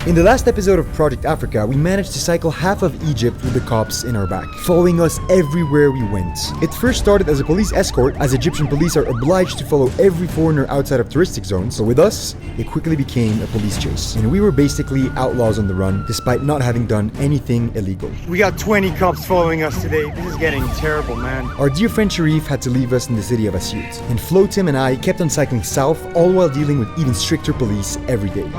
In the last episode of Project Africa, we managed to cycle half of Egypt with the cops in our back, following us everywhere we went. It first started as a police escort, as Egyptian police are obliged to follow every foreigner outside of touristic zones, but with us, it quickly became a police chase. And we were basically outlaws on the run, despite not having done anything illegal. We got 20 cops following us today. This is getting terrible, man. Our dear friend Sharif had to leave us in the city of Asyut, and Flo, Tim and I kept on cycling south, all while dealing with even stricter police every day.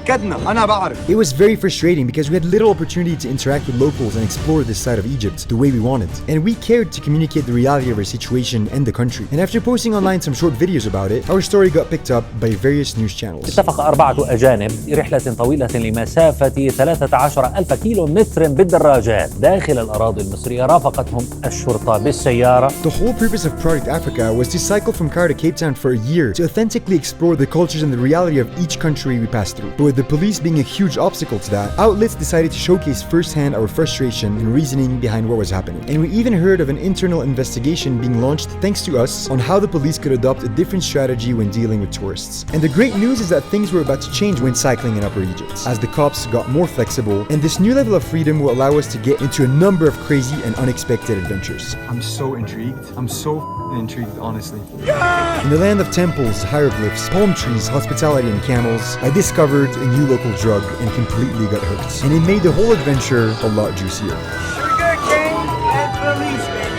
It was very frustrating because we had little opportunity to interact with locals and explore this side of Egypt the way we wanted. And we cared to communicate the reality of our situation and the country. And after posting online some short videos about it, our story got picked up by various news channels. اتفق 4 أجانب برحلة طويلة لمسافة 13,000 كيلو متر بالدراجات داخل الأراضي المصرية. رافقتهم الشرطة بالسيارة. The whole purpose of Project Africa was to cycle from Cairo to Cape Town for a year to authentically explore the cultures and the reality of each country we passed through. But with the police being a huge obstacle to that, outlets decided to showcase firsthand our frustration and reasoning behind what was happening. And we even heard of an internal investigation being launched thanks to us on how the police could adopt a different strategy when dealing with tourists. And the great news is that things were about to change when cycling in Upper Egypt, as the cops got more flexible, and this new level of freedom will allow us to get into a number of crazy and unexpected adventures. I'm so intrigued. I'm so intrigued, honestly. In the land of temples, hieroglyphs, palm trees, hospitality, and camels, I discovered a new local drug and completely got hooked. And it made the whole adventure a lot juicier. Sugar cane and policemen.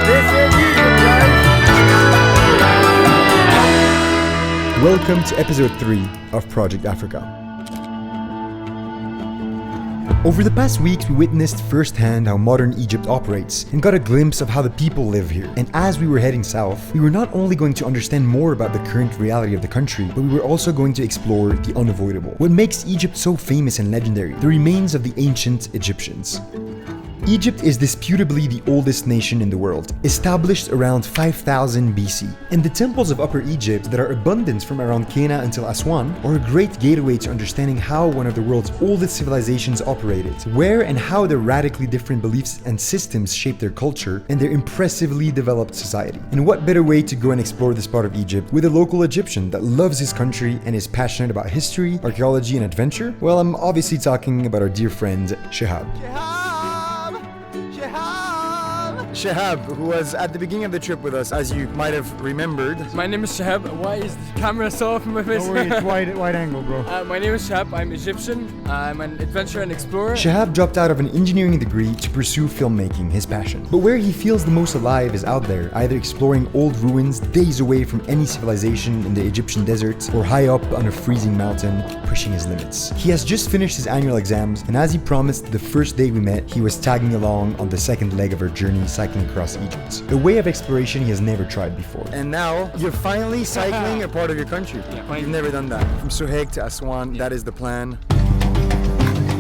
This is Egypt, guys. Welcome to episode 3 of Project Africa. Over the past weeks, we witnessed firsthand how modern Egypt operates and got a glimpse of how the people live here. And as we were heading south, we were not only going to understand more about the current reality of the country, but we were also going to explore the unavoidable. What makes Egypt so famous and legendary? The remains of the ancient Egyptians. Egypt is disputably the oldest nation in the world, established around 5000 BC. And the temples of Upper Egypt that are abundant from around Kena until Aswan are a great gateway to understanding how one of the world's oldest civilizations operated, where and how their radically different beliefs and systems shaped their culture and their impressively developed society. And what better way to go and explore this part of Egypt with a local Egyptian that loves his country and is passionate about history, archaeology, and adventure? Well, I'm obviously talking about our dear friend, Shehab. Shehab, who was at the beginning of the trip with us, as you might have remembered. My name is Shehab. Why is the camera so off in my face? Don't worry, it's wide angle, bro. My name is Shehab. I'm Egyptian. I'm an adventurer and explorer. Shehab dropped out of an engineering degree to pursue filmmaking, his passion. But where he feels the most alive is out there, either exploring old ruins days away from any civilization in the Egyptian desert, or high up on a freezing mountain, pushing his limits. He has just finished his annual exams, and as he promised the first day we met, he was tagging along on the second leg of our journey cycling across Egypt. A way of exploration he has never tried before. And now, you're finally cycling a part of your country. Yeah, You've never done that. From Sohaig to Aswan, that is the plan.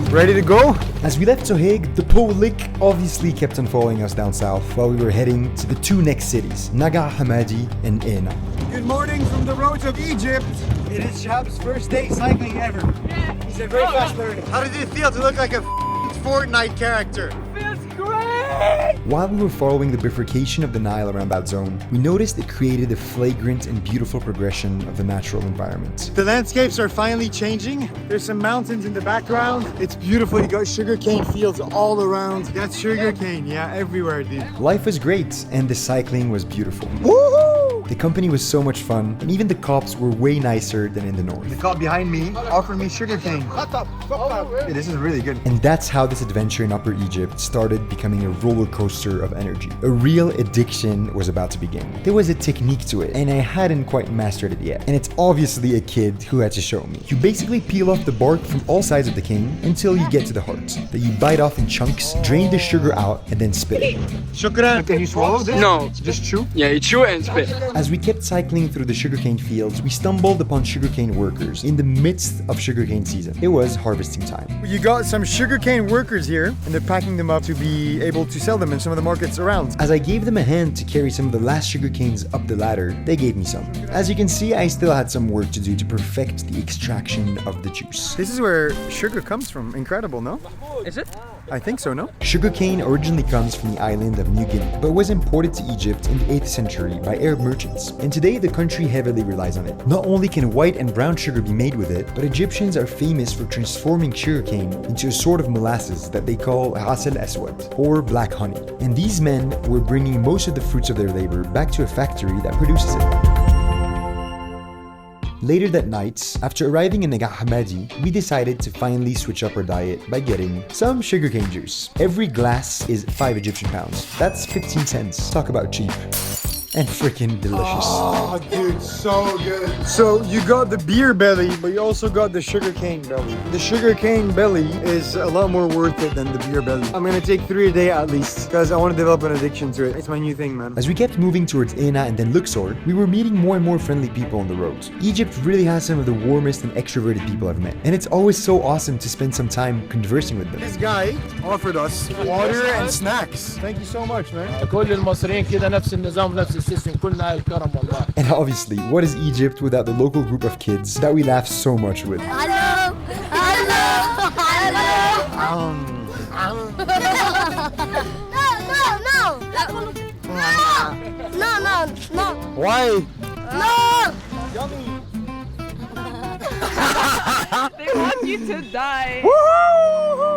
Ready to go? As we left Sohaig, the Polik obviously kept on following us down south while we were heading to the 2 next cities, Naga Hamadi and Ena. Good morning from the roads of Egypt. It is Shahab's first day cycling ever. He's a very fast learner. How did it feel to look like a Fortnite character? While we were following the bifurcation of the Nile around that zone, we noticed it created a flagrant and beautiful progression of the natural environment. The landscapes are finally changing. There's some mountains in the background. It's beautiful. You got sugarcane fields all around. That's sugarcane, yeah, everywhere, dude. Life was great, and the cycling was beautiful. Woohoo! The company was so much fun, and even the cops were way nicer than in the north. The cop behind me offered me sugarcane. Hey, this is really good. And that's how this adventure in Upper Egypt started becoming a roller coaster of energy. A real addiction was about to begin. There was a technique to it, and I hadn't quite mastered it yet. And it's obviously a kid who had to show me. You basically peel off the bark from all sides of the cane until you get to the heart, that you bite off in chunks, drain the sugar out, and then spit it. Shukran. Can you swallow this? No. Just chew? Yeah, you chew it and spit. As we kept cycling through the sugarcane fields, we stumbled upon sugarcane workers in the midst of sugarcane season. It was harvesting time. You got some sugarcane workers here, and they're packing them up to be able to sell them in some of the markets around. As I gave them a hand to carry some of the last sugarcanes up the ladder, they gave me some. As you can see, I still had some work to do to perfect the extraction of the juice. This is where sugar comes from. Incredible, no? Is it? I think so, no? Sugarcane originally comes from the island of New Guinea, but was imported to Egypt in the 8th century by Arab merchants. Egyptians. And today the country heavily relies on it. Not only can white and brown sugar be made with it, but Egyptians are famous for transforming sugarcane into a sort of molasses that they call Asal Aswad, or black honey. And these men were bringing most of the fruits of their labor back to a factory that produces it. Later that night, after arriving in Nagah Hamadi, we decided to finally switch up our diet by getting some sugarcane juice. Every glass is 5 Egyptian pounds. That's 15 cents. Talk about cheap. And freaking delicious. Oh, dude, so good. So you got the beer belly, but you also got the sugarcane belly. The sugarcane belly is a lot more worth it than the beer belly. I'm gonna take 3 a day at least, because I want to develop an addiction to it. It's my new thing, man. As we kept moving towards Ena and then Luxor, we were meeting more and more friendly people on the road. Egypt really has some of the warmest and extroverted people I've met. And it's always so awesome to spend some time conversing with them. This guy offered us water and snacks. Thank you so much, man. كل المصريين كده نفس النظام نفس السيستم كلنا الكرم والله. And obviously, what is Egypt without the local group of kids that we laugh so much with? Hello! Hello! Hello! No! Why? No! They want you to die.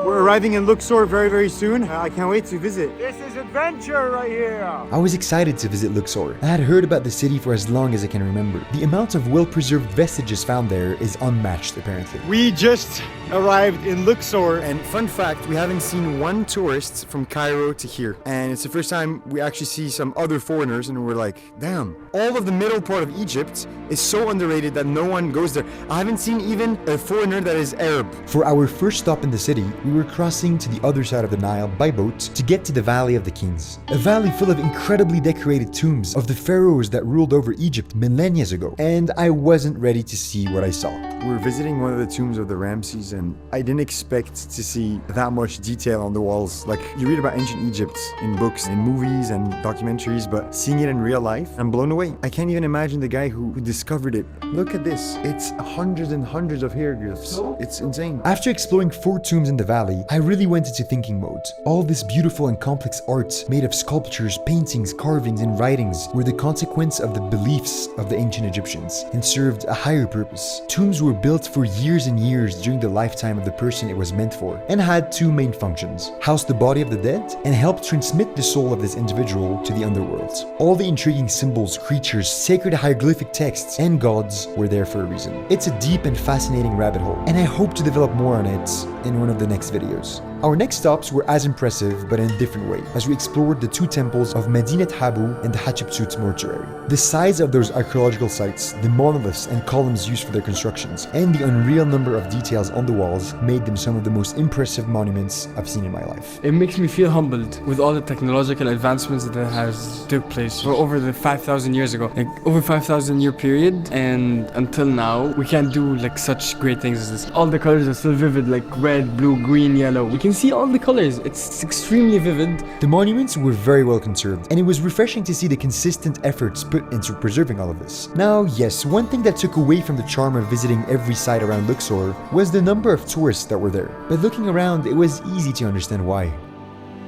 We're arriving in Luxor very, very soon. I can't wait to visit. This is adventure right here. I was excited to visit Luxor. I had heard about the city for as long as I can remember. The amount of well-preserved vestiges found there is unmatched, apparently. We just arrived in Luxor, and fun fact, we haven't seen one tourist from Cairo to here. And it's the first time we actually see some other foreigners, and we're like, damn. All of the middle part of Egypt is so underrated that no one goes there. I haven't seen even a foreigner that is Arab. For our first stop in the city, we were crossing to the other side of the Nile by boat to get to the Valley of the Kings. A valley full of incredibly decorated tombs of the pharaohs that ruled over Egypt millennia ago. And I wasn't ready to see what I saw. We're visiting one of the tombs of the Ramses, and I didn't expect to see that much detail on the walls. Like, you read about ancient Egypt in books, in movies and documentaries, but seeing it in real life, I'm blown away. I can't even imagine the guy who discovered it. Look at this. It's hundreds and hundreds of hieroglyphs. It's insane. After exploring 4 tombs in the valley, I really went into thinking mode. All this beautiful and complex art made of sculptures, paintings, carvings, and writings were the consequence of the beliefs of the ancient Egyptians and served a higher purpose. Tombs were built for years and years during the lifetime of the person it was meant for and had 2 main functions: house the body of the dead and help transmit the soul of this individual to the underworld. All the intriguing symbols, creatures, sacred hieroglyphic texts, and gods were there for a reason. It's a deep and fascinating rabbit hole, and I hope to develop more on it in one of the next videos. Our next stops were as impressive, but in a different way, as we explored the 2 temples of Medinat Habu and the Hatshepsut mortuary. The size of those archaeological sites, the monoliths and columns used for their constructions, and the unreal number of details on the walls made them some of the most impressive monuments I've seen in my life. It makes me feel humbled with all the technological advancements that has took place for over the 5,000 years ago. Like, over 5,000 year period, and until now, we can't do like such great things as this. All the colors are still vivid, like red, blue, green, yellow. We can see all the colors. It's extremely vivid. The monuments were very well conserved, and it was refreshing to see the consistent efforts put into preserving all of this. Now, yes, one thing that took away from the charm of visiting every site around Luxor was the number of tourists that were there. But looking around, it was easy to understand why.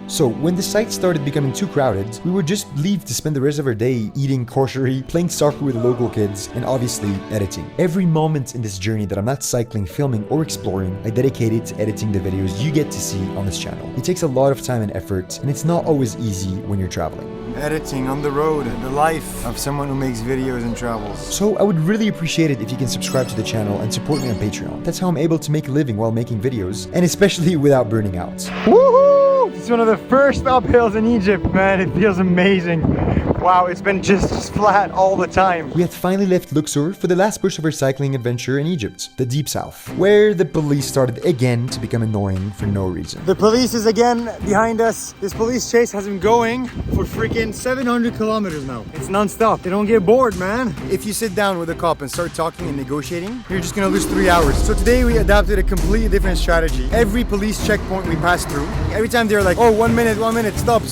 So, when the site started becoming too crowded, we would just leave to spend the rest of our day eating koshery, playing soccer with the local kids, and obviously editing. Every moment in this journey that I'm not cycling, filming, or exploring, I dedicate it to editing the videos you get to see on this channel. It takes a lot of time and effort, and it's not always easy when you're traveling. Editing on the road, the life of someone who makes videos and travels. So I would really appreciate it if you can subscribe to the channel and support me on Patreon. That's how I'm able to make a living while making videos, and especially without burning out. Woohoo! It's one of the first uphills in Egypt, man. It feels amazing. Wow, it's been just flat all the time. We had finally left Luxor for the last push of our cycling adventure in Egypt, the Deep South, where the police started again to become annoying for no reason. The police is again behind us. This police chase has been going for freaking 700 kilometers now. It's non-stop. They don't get bored, man. If you sit down with a cop and start talking and negotiating, you're just gonna lose 3 hours. So today we adopted a completely different strategy. Every police checkpoint we pass through, every time they're like, oh, 1 minute, stop.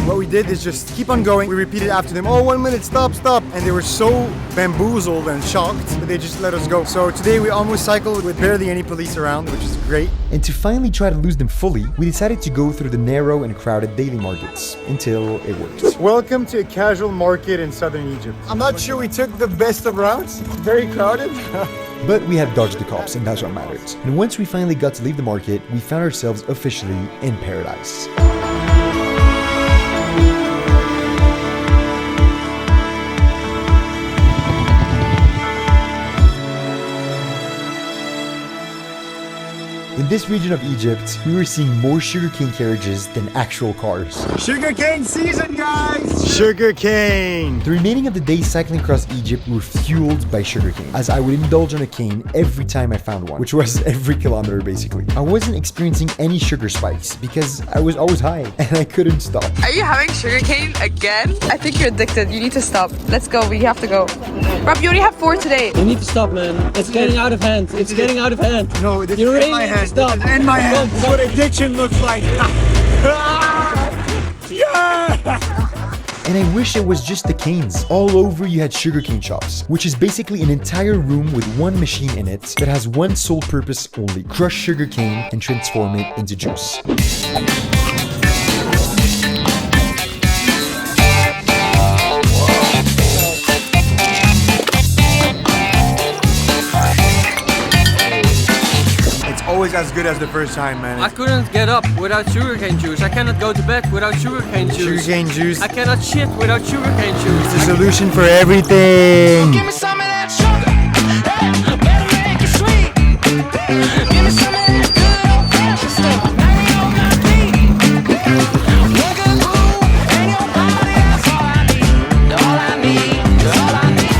What we we did is just keep on going. We repeated after them, oh, 1 minute, stop, stop. And they were so bamboozled and shocked that they just let us go. So today we almost cycled with barely any police around, which is great. And to finally try to lose them fully, we decided to go through the narrow and crowded daily markets until it worked. Welcome to a casual market in southern Egypt. I'm not sure we took the best of routes. It's very crowded. But we had dodged the cops, and that's what matters. And once we finally got to leave the market, we found ourselves officially in paradise. In this region of Egypt, we were seeing more sugarcane carriages than actual cars. Sugarcane season, guys! Sugarcane! The remaining of the day cycling across Egypt were fueled by sugarcane, as I would indulge on a cane every time I found one, which was every kilometer basically. I wasn't experiencing any sugar spikes because I was always high and I couldn't stop. Are you having sugarcane again? I think you're addicted. You need to stop. Let's go. We have to go. Rob, you only have 4 today. You need to stop, man. It's getting out of hand. It's getting out of hand. No, this You is really in my need to hand. stop. This is in my hand. This is what addiction looks like. And I wish it was just the canes. All over you had sugarcane shops, which is basically an entire room with one machine in it that has one sole purpose only: crush sugarcane and transform it into juice. Always as good as the first time, man. I couldn't get up without sugarcane juice. I cannot go to bed without sugarcane juice. Sugarcane juice. I cannot shit without sugarcane juice. It's the solution for everything. Give me some of that sugar. Hey, better make it sweet. Give me some of that good old fashioned stuff. Now you on my feet. Look at cool and your body. That's all I need. All I need. All I need.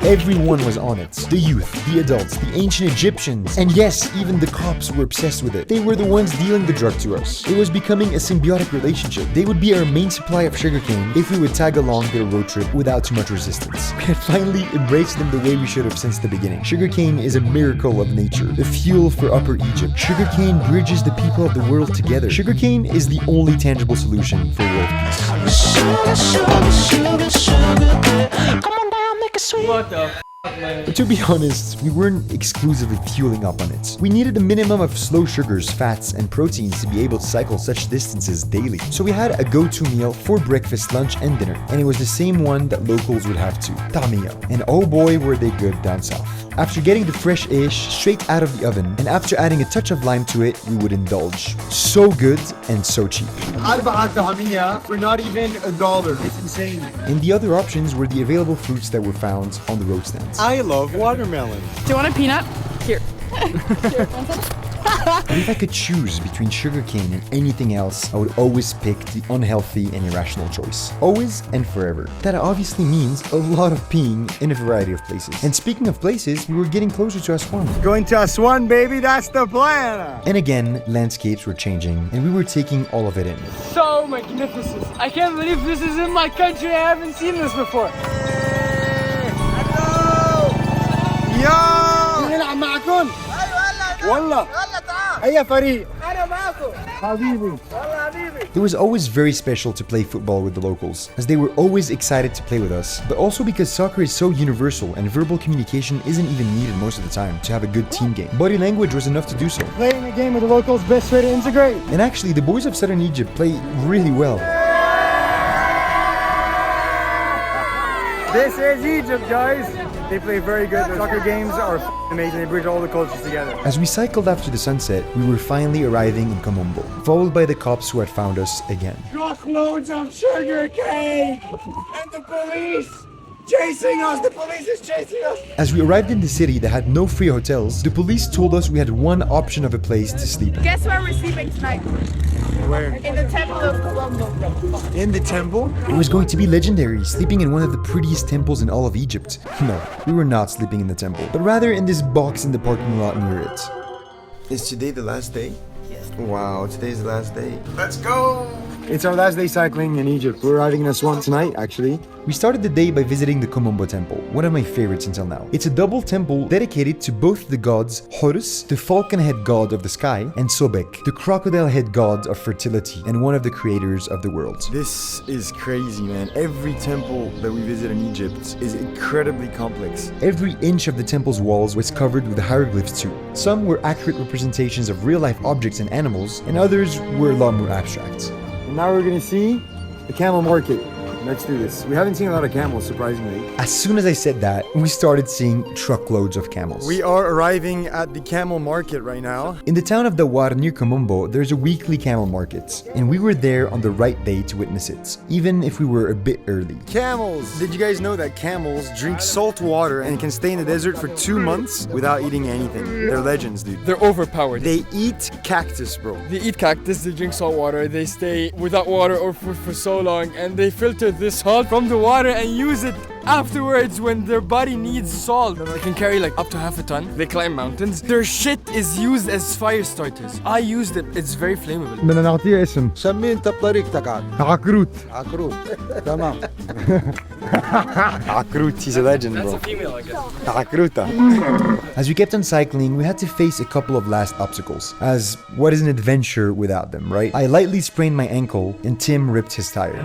Everyone was on it. The youth, the adults, the ancient Egyptians, and yes, even the cops were obsessed with it. They were the ones dealing the drug to us. It was becoming a symbiotic relationship. They would be our main supply of sugarcane if we would tag along their road trip without too much resistance. We had finally embraced them the way we should have since the beginning. Sugarcane is a miracle of nature, the fuel for Upper Egypt. Sugarcane bridges the people of the world together. Sugarcane is the only tangible solution for world peace. Sugar, sugar, sugar, sugar. Come on down, make it sweet. What the f***, man? But to be honest, we weren't exclusively fueling up on it. We needed a minimum of slow sugars, fats, and proteins to be able to cycle such distances daily. So we had a go-to meal for breakfast, lunch, and dinner, and it was the same one that locals would have too: Tamiya. And oh boy, were they good down south. After getting the fresh-ish straight out of the oven, and after adding a touch of lime to it, we would indulge. So good and so cheap. For not even $1. It's insane. And the other options were the available fruits that were found on the road stands. I love watermelon. Do you want a peanut? Here. But if I could choose between sugarcane and anything else, I would always pick the unhealthy and irrational choice. Always and forever. That obviously means a lot of peeing in a variety of places. And speaking of places, we were getting closer to Aswan. Going to Aswan, baby, that's the plan. And again, landscapes were changing, and we were taking all of it in. So magnificent. I can't believe this is in my country. I haven't seen this before. يا نلعب معكم والله أي فريق أنا معكم حبيبي والله حبيبي. It was always very special to play football with the locals, as they were always excited to play with us, but also because soccer is so universal and verbal communication isn't even needed most of the time to have a good team game. Body language was enough to do so. Playing a game with the locals, best way to integrate. And actually, the boys of Southern Egypt play really well. This is Egypt, guys. They play very good. Their soccer games are amazing. They bridge all the cultures together. As we cycled after the sunset, we were finally arriving in Kom Ombo, followed by the cops who had found us again. Truckloads of sugar cane and the police chasing us. The police is chasing us. As we arrived in the city that had no free hotels, the police told us we had one option of a place to sleep. Guess where we're sleeping tonight? Where? In the temple of Kom Ombo. In the temple? It was going to be legendary, sleeping in one of the prettiest temples in all of Egypt. No, we were not sleeping in the temple, but rather in this box in the parking lot near it. Is today the last day? Yes. Wow, today's the last day. Let's go! It's our last day cycling in Egypt. We're arriving in Aswan tonight, actually. We started the day by visiting the Kom Ombo temple, one of my favorites until now. It's a double temple dedicated to both the gods Horus, the falcon-head god of the sky, and Sobek, the crocodile-head god of fertility and one of the creators of the world. This is crazy, man. Every temple that we visit in Egypt is incredibly complex. Every inch of the temple's walls was covered with hieroglyphs too. Some were accurate representations of real-life objects and animals, and others were a lot more abstract. And now we're gonna see the Camel Market. Let's do this. We haven't seen a lot of camels, surprisingly. As soon as I said that, we started seeing truckloads of camels. We are arriving at the Camel Market right now. In the town of Dawar near Kom Ombo, there's a weekly camel market, and we were there on the right day to witness it, even if we were a bit early. Camels! Did you guys know that camels drink salt water and can stay in the desert for 2 months without eating anything? They're legends, dude. They're overpowered. They eat cactus, bro. They eat cactus, they drink salt water, they stay without water or food for so long, and they filter this salt from the water and use it afterwards when their body needs salt. They can carry like up to half a ton. They climb mountains. Their shit is used as fire starters. I used it. It's very flammable. بدنا نعطيه اسم. سميه انت بطريقتك عاد. عكروت. عكروت تمام. عكروت, he's a legend, bro. That's a female, I guess. عكروتة. As we kept on cycling, we had to face a couple of last obstacles, as what is an adventure without them, right? I lightly sprained my ankle, and Tim ripped his tire.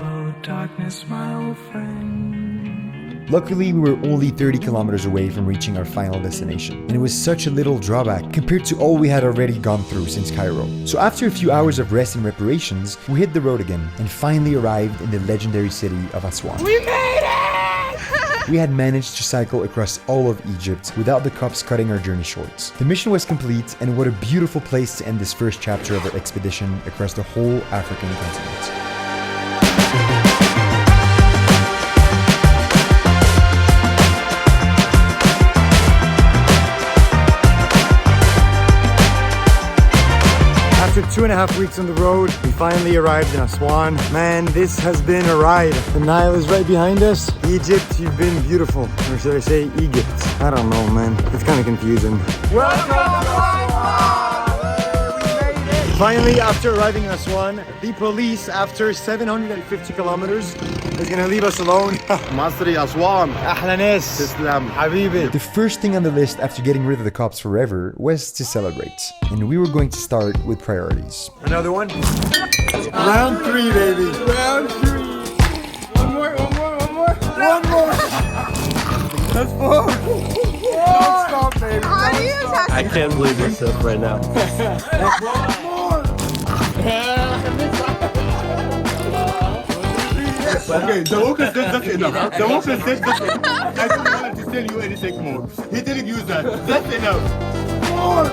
Luckily, we were only 30 kilometers away from reaching our final destination, and it was such a little drawback compared to all we had already gone through since Cairo. So after a few hours of rest and reparations, we hit the road again and finally arrived in the legendary city of Aswan. We made it! We had managed to cycle across all of Egypt without the cops cutting our journey short. The mission was complete, and what a beautiful place to end this first chapter of our expedition across the whole African continent. After 2.5 weeks on the road, we finally arrived in Aswan. Man, this has been a ride. The Nile is right behind us. Egypt, you've been beautiful. Or should I say Egypt? I don't know, man. It's kind of confusing. Finally, after arriving in Aswan, the police, after 750 kilometers, is gonna leave us alone. مصري أسوان. أحلى ناس. تسلم حبيبي. The first thing on the list after getting rid of the cops forever was to celebrate, and we were going to start with priorities. Another one? Round 3, baby. Round 3. One more. One more. That's 4. Don't stop, baby. I can't believe myself right now. Okay, the walker said that's enough. The walker said that's enough. I don't want to tell you anything more. He didn't use that. That's enough. More.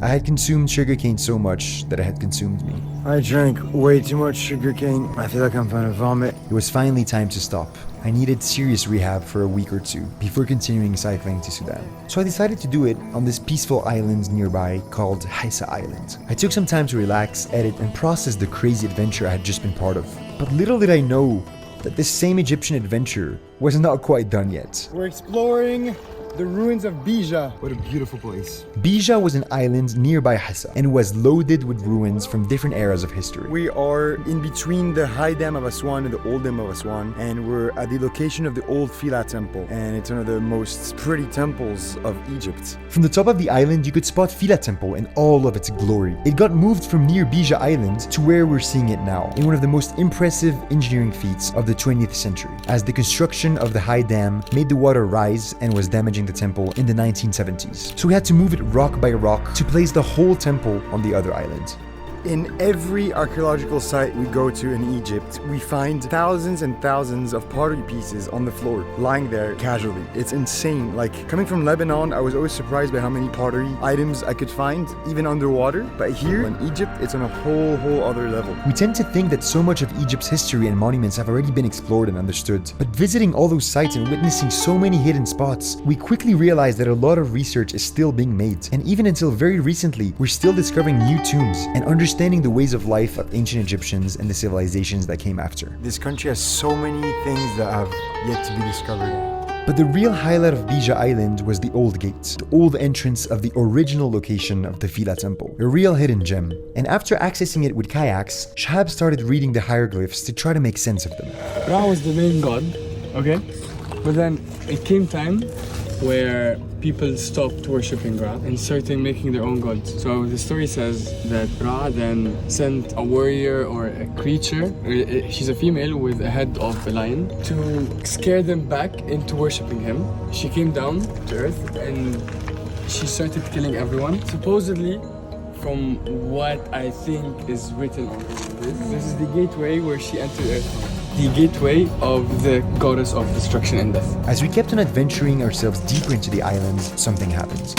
I had consumed sugarcane so much that it had consumed me. I drank way too much sugarcane. I feel like I'm gonna vomit. It was finally time to stop. I needed serious rehab for a week or two before continuing cycling to Sudan. So I decided to do it on this peaceful island nearby called Haisa Island. I took some time to relax, edit, and process the crazy adventure I had just been part of. But little did I know that this same Egyptian adventure was not quite done yet. We're exploring the ruins of Bija. What a beautiful place. Bija was an island nearby Hassa and was loaded with ruins from different eras of history. We are in between the High Dam of Aswan and the Old Dam of Aswan, and we're at the location of the Old Fila Temple, and it's one of the most pretty temples of Egypt. From the top of the island, you could spot Fila Temple in all of its glory. It got moved from near Bija Island to where we're seeing it now, in one of the most impressive engineering feats of the 20th century, as the construction of the High Dam made the water rise and was damaging the temple in the 1970s. So we had to move it rock by rock to place the whole temple on the other island. In every archaeological site we go to in Egypt, we find thousands and thousands of pottery pieces on the floor, lying there casually. It's insane. Like, coming from Lebanon, I was always surprised by how many pottery items I could find, even underwater. But here in Egypt, it's on a whole other level. We tend to think that so much of Egypt's history and monuments have already been explored and understood. But visiting all those sites and witnessing so many hidden spots, we quickly realized that a lot of research is still being made. And even until very recently, we're still discovering new tombs and understanding the ways of life of ancient Egyptians and the civilizations that came after. This country has so many things that have yet to be discovered. But the real highlight of Bija Island was the Old Gate, the old entrance of the original location of the Fila Temple, a real hidden gem. And after accessing it with kayaks, Shehab started reading the hieroglyphs to try to make sense of them. Ra was the main god, okay? But then it came time where people stopped worshipping Ra and started making their own gods. So the story says that Ra then sent a warrior or a creature, she's a female with a head of a lion, to scare them back into worshipping him. She came down to earth and she started killing everyone. Supposedly, from what I think is written on this is the gateway where she entered earth. The gateway of the goddess of destruction and death. As we kept on adventuring ourselves deeper into the islands, something happened.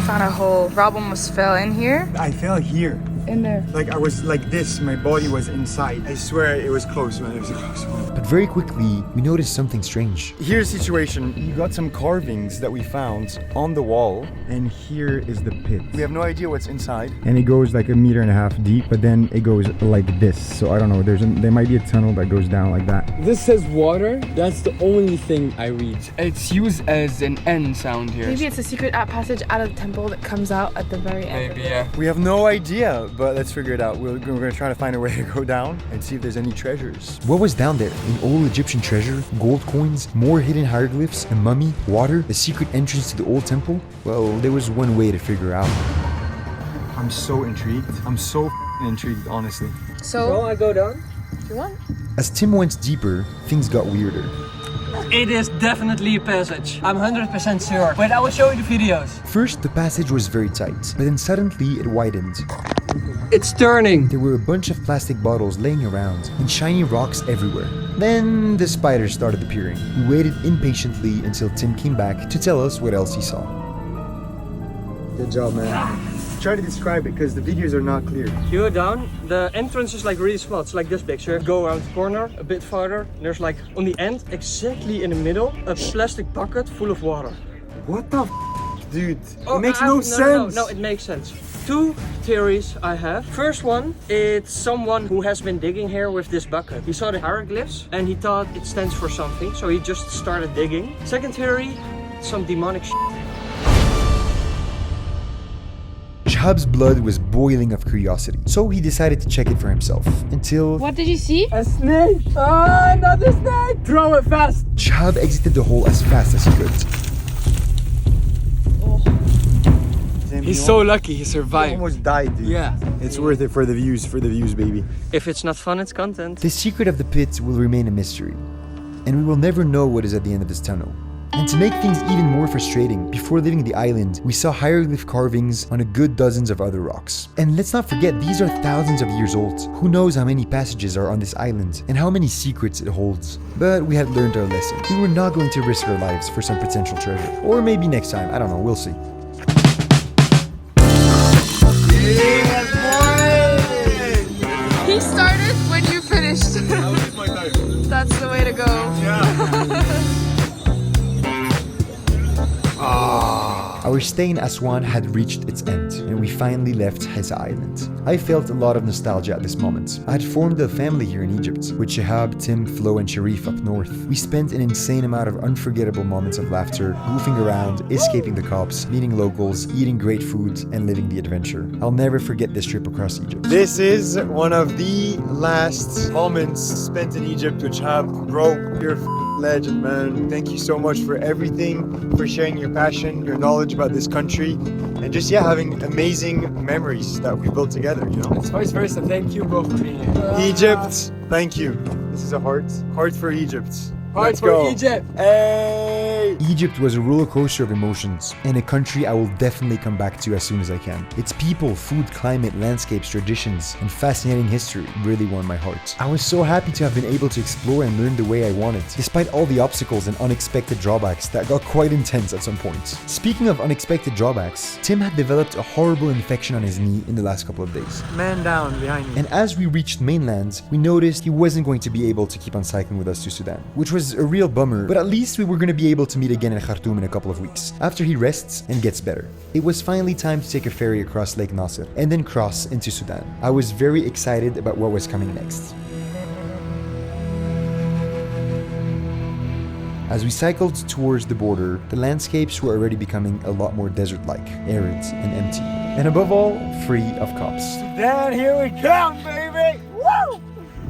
Found a hole. Rob almost fell in here. I fell here. In there. Like I was like this, my body was inside. I swear it was close, man, it was a close one. But very quickly, we noticed something strange. Here's the situation. You got some carvings that we found on the wall, and here is the pit. We have no idea what's inside. And it goes like 1.5 meters deep, but then it goes like this. So I don't know, there might be a tunnel that goes down like that. This says water. That's the only thing I read. It's used as an N sound here. Maybe it's a secret passage out of the temple that comes out at the very end. Maybe, yeah. We have no idea, but let's figure it out. We're gonna try to find a way to go down and see if there's any treasures. What was down there? An old Egyptian treasure, gold coins, more hidden hieroglyphs, a mummy, water, a secret entrance to the old temple? Well, there was one way to figure out. I'm so intrigued. I'm so intrigued, honestly. So, I go down? if you want. As Tim went deeper, things got weirder. It is definitely a passage. I'm 100% sure. Wait, I will show you the videos. First, the passage was very tight, but then suddenly it widened. It's turning. There were a bunch of plastic bottles laying around and shiny rocks everywhere. Then the spiders started appearing. We waited impatiently until Tim came back to tell us what else he saw. Good job, man. Try to describe it because the videos are not clear. You go down, the entrance is like really small. It's like this picture. Go around the corner, a bit farther. There's like on the end, exactly in the middle, a plastic bucket full of water. What the dude? Oh, it makes no sense. No, it makes sense. Two theories I have. First one, it's someone who has been digging here with this bucket. He saw the hieroglyphs and he thought it stands for something, so he just started digging. Second theory, some demonic shit. Shehab's blood was boiling of curiosity, so he decided to check it for himself. Until What did you see? A snake! Ah, another snake! Throw it fast! Shehab exited the hole as fast as he could. He's so lucky he He survived. almost died, dude. Yeah. It's worth it for the views, baby. If it's not fun, it's content. The secret of the pit will remain a mystery, and we will never know what is at the end of this tunnel. And to make things even more frustrating, before leaving the island, we saw hieroglyph carvings on a good dozens of other rocks. And let's not forget, these are thousands of years old. Who knows how many passages are on this island, and how many secrets it holds. But we had learned our lesson. We were not going to risk our lives for some potential treasure. Or maybe next time, I don't know, we'll see. He started when you finished. That's the way to go. Our stay in Aswan had reached its end, and we finally left Hesa Island. I felt a lot of nostalgia at this moment. I had formed a family here in Egypt, with Shehab, Tim, Flo, and Sharif up north. We spent an insane amount of unforgettable moments of laughter, goofing around, escaping the cops, meeting locals, eating great food, and living the adventure. I'll never forget this trip across Egypt. This is one of the last moments spent in Egypt, which have, bro, you're a legend, man. Thank you so much for everything, for sharing your passion, your knowledge about this country, and just, yeah, having amazing memories that we built together, you know? It's vice versa. Thank you both for being here. Egypt, thank you. This is a heart for Egypt. Heart Let's for go. Egypt. Hey! Egypt was a roller coaster of emotions, and a country I will definitely come back to as soon as I can. Its people, food, climate, landscapes, traditions, and fascinating history really won my heart. I was so happy to have been able to explore and learn the way I wanted, despite all the obstacles and unexpected drawbacks that got quite intense at some point. Speaking of unexpected drawbacks, Tim had developed a horrible infection on his knee in the last couple of days. Man down behind me. And as we reached mainland, we noticed he wasn't going to be able to keep on cycling with us to Sudan, which was a real bummer, but at least we were going to be able to meet again in Khartoum in a couple of weeks, after he rests and gets better. It was finally time to take a ferry across Lake Nasser, and then cross into Sudan. I was very excited about what was coming next. As we cycled towards the border, the landscapes were already becoming a lot more desert-like, arid and empty. And above all, free of cops. Down here we come, baby! Woo!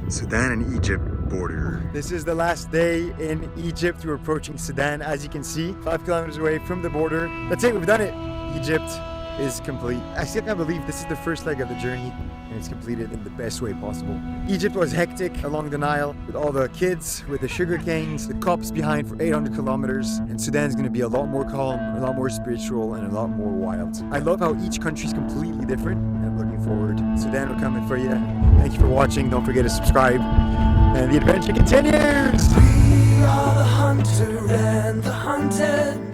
Sudan and Egypt border. This is the last day in Egypt. We're approaching Sudan, as you can see, 5 kilometers away from the border. That's it, we've done it. Egypt is complete. I still can't believe this is the first leg of the journey and it's completed in the best way possible. Egypt was hectic along the Nile with all the kids, with the sugar canes, the cops behind for 800 kilometers, and Sudan's gonna be a lot more calm, a lot more spiritual, and a lot more wild. I love how each country is completely different, and I'm looking forward. Sudan, we're coming for you. Thank you for watching. Don't forget to subscribe, and the adventure continues! We are the hunter and the hunted.